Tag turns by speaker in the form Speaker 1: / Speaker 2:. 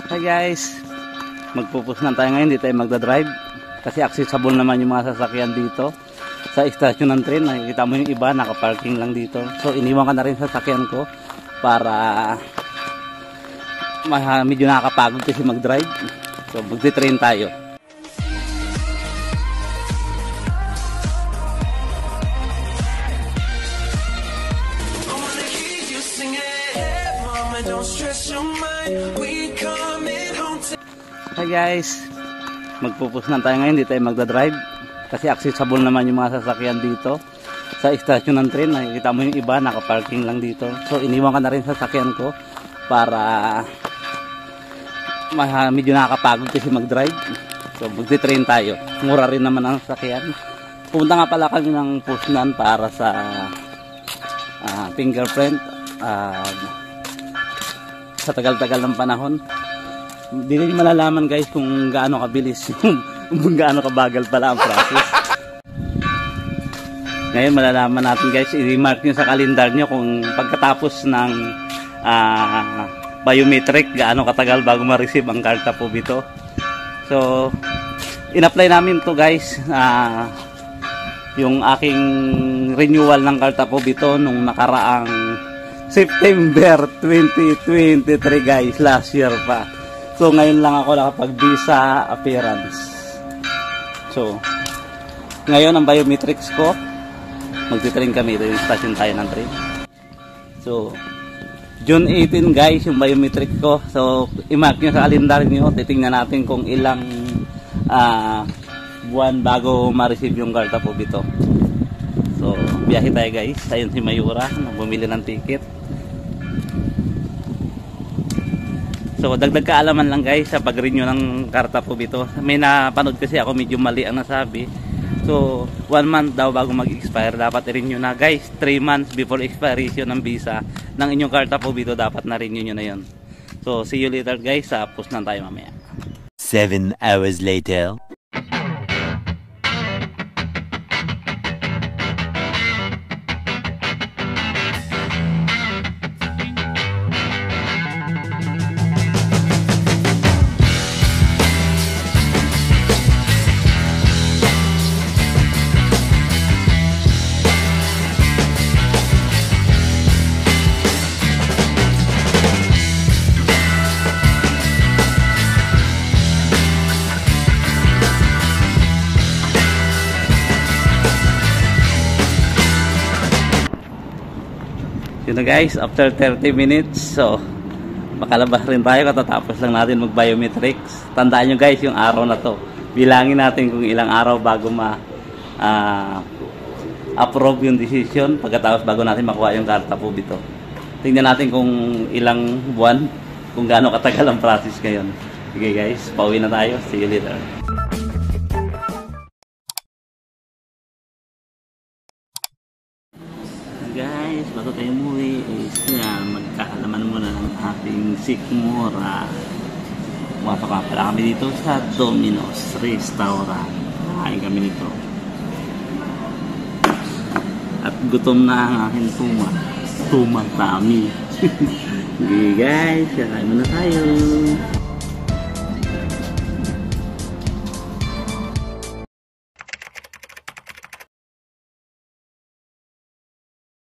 Speaker 1: Hi guys, magpupus na tayo ngayon, hindi tayo magdadrive kasi accessible naman yung mga sasakyan dito sa istasyon ng train. Nakikita mo yung iba nakaparking lang dito, so iniwan ka na rin sa sasakyan ko para medyo nakakapagod kasi magdrive. So magti-train tayo. Hi guys, magpupus na tayo ngayon, hindi tayo magdadrive kasi accessible naman yung mga sasakyan dito sa istasyon ng train. Nakikita mo yung iba nakaparking lang dito, so iniwan ka na rin sa sasakyan ko para medyo nakakapagod kasi magdrive. So magti-train tayo, mura rin naman ang sasakyan. Pumunta nga pala kami ng Pusnan para sa fingerprint. Sa tagal-tagal ng panahon, hindi rin malalaman guys kung gaano kabilis kung gaano kabagal pala ang process. Ngayon malalaman natin guys, i-mark nyo sa kalendar nyo kung pagkatapos ng biometric gaano katagal bago ma-receive ang karta po bito. So in-apply namin to guys, yung aking renewal ng karta po bito nung nakaraang September 2023 guys, last year pa. So ngayon lang ako nakapag-visa appearance. So ngayon ang biometrics ko, magti-train kami dito, yung station tayo ng train. So June 18 guys yung biometrics ko. So i-mark nyo sa kalendar nyo, titingnan natin kung ilang buwan bago ma-receive yung karta po bito. So biyahe tayo guys. Ayun si Mayura, bumili ng ticket. So dagdag kaalaman lang guys sa pag-renew ng karta po bito. May napanood kasi ako, medyo mali ang nasabi. So 1 month daw bago mag-expire dapat i-renew na guys. 3 months before expiration ng visa ng inyong karta po bito dapat na-renew nyo na yun. So see you later guys, sa Pusnan tayo mamaya.
Speaker 2: 7 hours later.
Speaker 1: Yun na guys, after 30 minutes, so makalabas rin tayo katatapos lang natin mag-biometrics. Tandaan nyo guys yung araw na to. Bilangin natin kung ilang araw bago ma-approve yung decision pagkatapos bago natin makuha yung karta po bito. Tingnan natin kung ilang buwan, kung gaano katagal ang process ngayon. Okay guys, pauwi na tayo. See you later. Guys, bago tayo umuwi is magkakalaman muna ng ating sikmura. Pumasok nga pala kami dito sa Domino's Restaurant. Nakain kami nito. At gutom na ang aking tumang tummy. Okay guys, kakain muna tayo.